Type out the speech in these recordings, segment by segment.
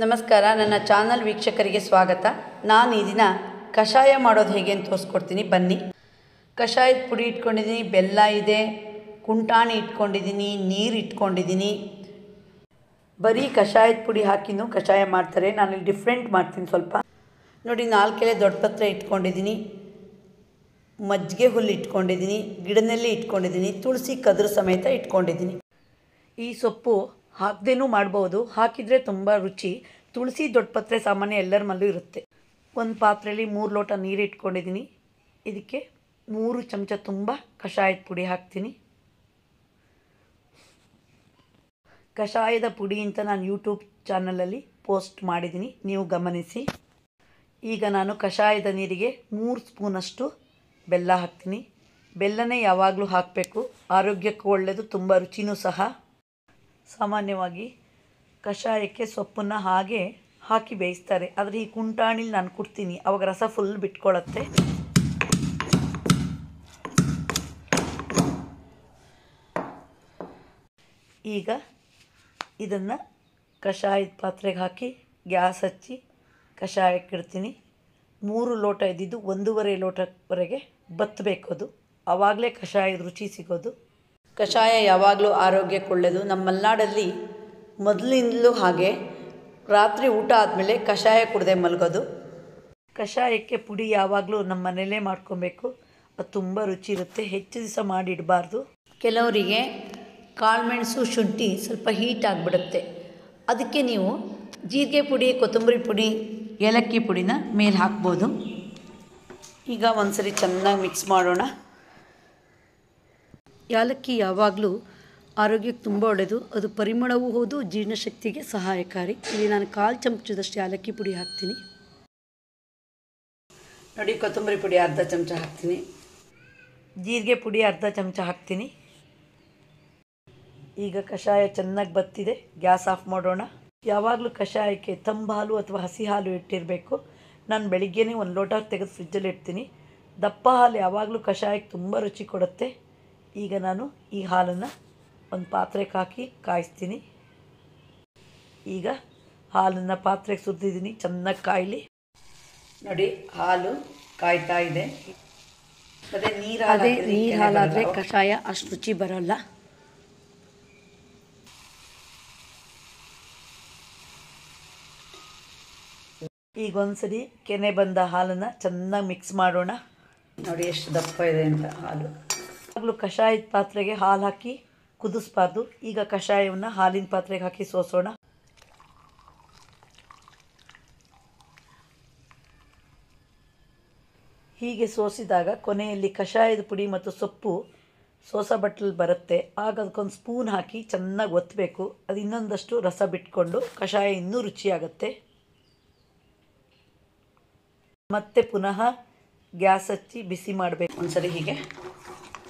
ನಮಸ್ಕಾರ, ನನ್ನ ಚಾನಲ್ ವೀಕ್ಷಕರಿಗೆ ಸ್ವಾಗತ. ನಾನು ಈ ದಿನ ಕಷಾಯ ಮಾಡೋದು ಹೇಗೆ ಅಂತ ತೋರಿಸ್ಕೊಡ್ತೀನಿ, ಬನ್ನಿ. ಕಷಾಯದ ಪುಡಿ ಇಟ್ಕೊಂಡಿದ್ದೀನಿ, ಬೆಲ್ಲ ಇದೆ, ಕುಂಟಾಣಿ ಇಟ್ಕೊಂಡಿದ್ದೀನಿ, ನೀರು ಇಟ್ಕೊಂಡಿದ್ದೀನಿ. ಬರೀ ಕಷಾಯದ ಪುಡಿ ಹಾಕಿನೂ ಕಷಾಯ ಮಾಡ್ತಾರೆ, ನಾನು ಇಲ್ಲಿ ಡಿಫ್ರೆಂಟ್ ಮಾಡ್ತೀನಿ ಸ್ವಲ್ಪ. ನೋಡಿ, 4 ಎಲೆ ದೊಡ್ಡ ಪತ್ರೆ ಇಟ್ಕೊಂಡಿದ್ದೀನಿ, ಮಜ್ಜಿಗೆ ಹುಲ್ಲು ಇಟ್ಕೊಂಡಿದ್ದೀನಿ, ಗಿಡನೆಲ್ಲಿ ಇಟ್ಕೊಂಡಿದ್ದೀನಿ, ತುಳಸಿ ಕದ್ರ ಸಮೇತ ಇಟ್ಕೊಂಡಿದ್ದೀನಿ. ಈ ಸೊಪ್ಪು ಹಾಕದೇನೂ ಮಾಡ್ಬೋದು, ಹಾಕಿದರೆ ತುಂಬ ರುಚಿ. ತುಳಸಿ ದೊಡ್ಡಪತ್ರೆ ಸಾಮಾನ್ಯ ಎಲ್ಲರ ಮನೆಯಲ್ಲೂ ಇರುತ್ತೆ. ಒಂದು ಪಾತ್ರೆಯಲ್ಲಿ 3 ಲೋಟ ನೀರು ಇಟ್ಕೊಂಡಿದ್ದೀನಿ. ಇದಕ್ಕೆ 3 ಚಮಚ ತುಂಬ ಕಷಾಯದ ಪುಡಿ ಹಾಕ್ತೀನಿ. ಕಷಾಯದ ಪುಡಿ ಅಂತ ನಾನು ಯೂಟ್ಯೂಬ್ ಚಾನಲಲ್ಲಿ ಪೋಸ್ಟ್ ಮಾಡಿದ್ದೀನಿ, ನೀವು ಗಮನಿಸಿ. ಈಗ ನಾನು ಕಷಾಯದ ನೀರಿಗೆ 3 ಸ್ಪೂನಷ್ಟು ಬೆಲ್ಲ ಹಾಕ್ತೀನಿ. ಬೆಲ್ಲನೇ ಯಾವಾಗಲೂ ಹಾಕಬೇಕು, ಆರೋಗ್ಯಕ್ಕೂ ಒಳ್ಳೆಯದು, ತುಂಬ ರುಚಿನೂ ಸಹ. ಸಾಮಾನ್ಯವಾಗಿ ಕಷಾಯಕ್ಕೆ ಸೊಪ್ಪನ್ನು ಹಾಗೆ ಹಾಕಿ ಬೇಯಿಸ್ತಾರೆ, ಆದರೆ ಈ ಕುಂಟಾಣಿಲಿ ನಾನು ಕುಡ್ತೀನಿ, ಆವಾಗ ರಸ ಫುಲ್ ಬಿಟ್ಕೊಳ್ಳುತ್ತೆ. ಈಗ ಇದನ್ನು ಕಷಾಯದ ಪಾತ್ರೆಗೆ ಹಾಕಿ ಗ್ಯಾಸ್ ಹಚ್ಚಿ ಕಷಾಯಕ್ಕೆ ಇಡ್ತೀನಿ. 3 ಲೋಟ ಇದ್ದಿದ್ದು 1.5 ಲೋಟವರೆಗೆ ಬತ್ತಬೇಕು, ಅದು ಆವಾಗಲೇ ಕಷಾಯದ ರುಚಿ ಸಿಗೋದು. ಕಷಾಯ ಯಾವಾಗಲೂ ಆರೋಗ್ಯಕ್ಕೆ ಒಳ್ಳೆಯದು. ನಮ್ಮ ಮಲೆನಾಡಲ್ಲಿ ಮೊದಲಿಂದಲೂ ಹಾಗೆ ರಾತ್ರಿ ಊಟ ಆದಮೇಲೆ ಕಷಾಯ ಕುಡದೆ ಮಲಗೋದು. ಕಷಾಯಕ್ಕೆ ಪುಡಿ ಯಾವಾಗಲೂ ನಮ್ಮ ಮನೆಯಲ್ಲೇ ಮಾಡ್ಕೊಬೇಕು, ಅದು ತುಂಬ ರುಚಿ ಇರುತ್ತೆ, ಹೆಚ್ಚು ದಿವಸ ಮಾಡಿಡಬಾರ್ದು. ಕೆಲವರಿಗೆ ಕಾಳುಮೆಣಸು, ಶುಂಠಿ ಸ್ವಲ್ಪ ಹೀಟ್ ಆಗಿಬಿಡುತ್ತೆ, ಅದಕ್ಕೆ ನೀವು ಜೀರಿಗೆ ಪುಡಿ, ಕೊತ್ತಂಬರಿ ಪುಡಿ, ಏಲಕ್ಕಿ ಪುಡಿನ ಮೇಲೆ ಹಾಕ್ಬೋದು. ಈಗ ಒಂದ್ಸರಿ ಚೆನ್ನಾಗಿ ಮಿಕ್ಸ್ ಮಾಡೋಣ. ಏಲಕ್ಕಿ ಯಾವಾಗಲೂ ಆರೋಗ್ಯಕ್ಕೆ ತುಂಬ ಒಳ್ಳೆಯದು, ಅದು ಪರಿಮಳವೂ ಹೌದು, ಜೀರ್ಣಶಕ್ತಿಗೆ ಸಹಾಯಕಾರಿ. ಇಲ್ಲಿ ನಾನು 1/4 ಚಮಚದಷ್ಟು ಏಲಕ್ಕಿ ಪುಡಿ ಹಾಕ್ತೀನಿ. ನೋಡಿ, ಕೊತ್ತಂಬರಿ ಪುಡಿ ಅರ್ಧ ಚಮಚ ಹಾಕ್ತೀನಿ, ಜೀರಿಗೆ ಪುಡಿ ಅರ್ಧ ಚಮಚ ಹಾಕ್ತೀನಿ. ಈಗ ಕಷಾಯ ಚೆನ್ನಾಗಿ ಬತ್ತಿದೆ, ಗ್ಯಾಸ್ ಆಫ್ ಮಾಡೋಣ. ಯಾವಾಗಲೂ ಕಷಾಯಕ್ಕೆ ತಂಬು ಹಾಲು ಅಥವಾ ಹಸಿ ಹಾಲು ಇಟ್ಟಿರಬೇಕು. ನಾನು ಬೆಳಿಗ್ಗೆನೇ 1 ಲೋಟ ತೆಗೆದು ಫ್ರಿಜ್ಜಲ್ಲಿ ಇಡ್ತೀನಿ. ದಪ್ಪ ಹಾಲು ಯಾವಾಗಲೂ ಕಷಾಯಕ್ಕೆ ತುಂಬ ರುಚಿ ಕೊಡುತ್ತೆ. ಈಗ ನಾನು ಈ ಹಾಲನ್ನು ಒಂದು ಪಾತ್ರೆಗೆ ಹಾಕಿ ಕಾಯಿಸ್ತೀನಿ. ಈಗ ಹಾಲನ್ನು ಪಾತ್ರೆಗೆ ಸುರಿದಿದ್ದೀನಿ, ಚೆನ್ನಾಗಿ ಕಾಯಲಿ. ನೋಡಿ, ಹಾಲು ಕಾಯ್ತಾ ಇದೆ. ಮತ್ತು ನೀರು ಹಾಲಾದರೆ ಕಷಾಯ ಅಷ್ಟು ರುಚಿ ಬರೋಲ್ಲ. ಈಗ ಒಂದ್ಸರಿ ಕೆನೆ ಬಂದ ಹಾಲನ್ನು ಚೆನ್ನಾಗಿ ಮಿಕ್ಸ್ ಮಾಡೋಣ. ನೋಡಿ ಎಷ್ಟು ದಪ್ಪ ಇದೆ ಅಂತ ಹಾಲು. ಯಾವಾಗಲೂ ಕಷಾಯದ ಪಾತ್ರೆಗೆ ಹಾಲು ಹಾಕಿ ಕುದಿಸ್ಬಾರ್ದು. ಈಗ ಕಷಾಯವನ್ನು ಹಾಲಿನ ಪಾತ್ರೆಗೆ ಹಾಕಿ ಸೋಸೋಣ. ಹೀಗೆ ಸೋಸಿದಾಗ ಕೊನೆಯಲ್ಲಿ ಕಷಾಯದ ಪುಡಿ ಮತ್ತು ಸೊಪ್ಪು ಸೋಸ ಬಟ್ಟಲಲ್ಲಿ ಬರುತ್ತೆ. ಆಗ ಅದಕ್ಕೊಂದು ಸ್ಪೂನ್ ಹಾಕಿ ಚೆನ್ನಾಗಿ ಒತ್ತಬೇಕು, ಅದು ಇನ್ನೊಂದಷ್ಟು ರಸ ಬಿಟ್ಕೊಂಡು ಕಷಾಯ ಇನ್ನೂ ರುಚಿಯಾಗುತ್ತೆ. ಮತ್ತೆ ಪುನಃ ಗ್ಯಾಸ್ ಹಚ್ಚಿ ಬಿಸಿ ಮಾಡಬೇಕು. ಒಂದ್ಸರಿ ಹೀಗೆ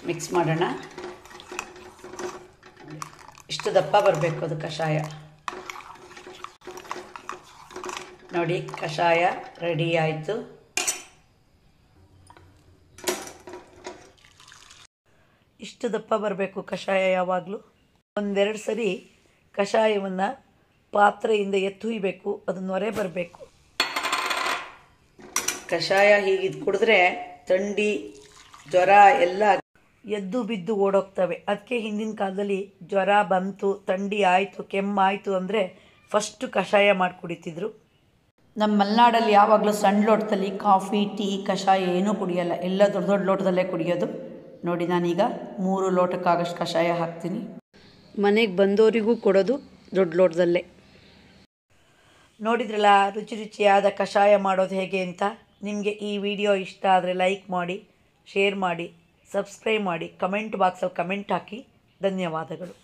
ಮಿಕ್ಸ್ ಮಾಡೋಣ. ಇಷ್ಟು ದಪ್ಪ ಬರಬೇಕು ಅದು ಕಷಾಯ. ನೋಡಿ, ಕಷಾಯ ರೆಡಿ ಆಯಿತು. ಇಷ್ಟು ದಪ್ಪ ಬರಬೇಕು ಕಷಾಯ ಯಾವಾಗಲೂ. 1-2 ಸರಿ ಕಷಾಯವನ್ನು ಪಾತ್ರೆಯಿಂದ ಎತ್ತುಯ್ಬೇಕು, ಅದು ನೊರೆ ಬರಬೇಕು. ಕಷಾಯ ಹೀಗಿದ್ದು ಕುಡಿದ್ರೆ ಥಂಡಿ, ಜ್ವರ ಎಲ್ಲ ಎದ್ದು ಬಿದ್ದು ಓಡೋಗ್ತವೆ. ಅದಕ್ಕೆ ಹಿಂದಿನ ಕಾಲದಲ್ಲಿ ಜ್ವರ ಬಂತು, ಥಂಡಿ ಆಯಿತು, ಕೆಮ್ಮಾಯಿತು ಅಂದರೆ ಫಸ್ಟು ಕಷಾಯ ಮಾಡಿ ಕುಡಿತಿದ್ರು. ನಮ್ಮ ಮಲೆನಾಡಲ್ಲಿ ಯಾವಾಗಲೂ ಸಣ್ಣ ಲೋಟದಲ್ಲಿ ಕಾಫಿ, ಟೀ, ಕಷಾಯ ಏನೂ ಕುಡಿಯೋಲ್ಲ, ಎಲ್ಲ ದೊಡ್ಡ ದೊಡ್ಡ ಲೋಟದಲ್ಲೇ ಕುಡಿಯೋದು. ನೋಡಿ, ನಾನೀಗ 3 ಲೋಟಕ್ಕಾಗಷ್ಟು ಕಷಾಯ ಹಾಕ್ತೀನಿ. ಮನೆಗೆ ಬಂದವರಿಗೂ ಕೊಡೋದು ದೊಡ್ಡ ಲೋಟದಲ್ಲೇ. ನೋಡಿದ್ರಲ್ಲ ರುಚಿಯಾದ ಕಷಾಯ ಮಾಡೋದು ಹೇಗೆ ಅಂತ. ನಿಮಗೆ ಈ ವಿಡಿಯೋ ಇಷ್ಟ ಆದರೆ ಲೈಕ್ ಮಾಡಿ, ಶೇರ್ ಮಾಡಿ, ಸಬ್ಸ್ಕ್ರೈಬ್ ಮಾಡಿ, ಕಮೆಂಟ್ ಬಾಕ್ಸಲ್ಲಿ ಕಮೆಂಟ್ ಹಾಕಿ. ಧನ್ಯವಾದಗಳು.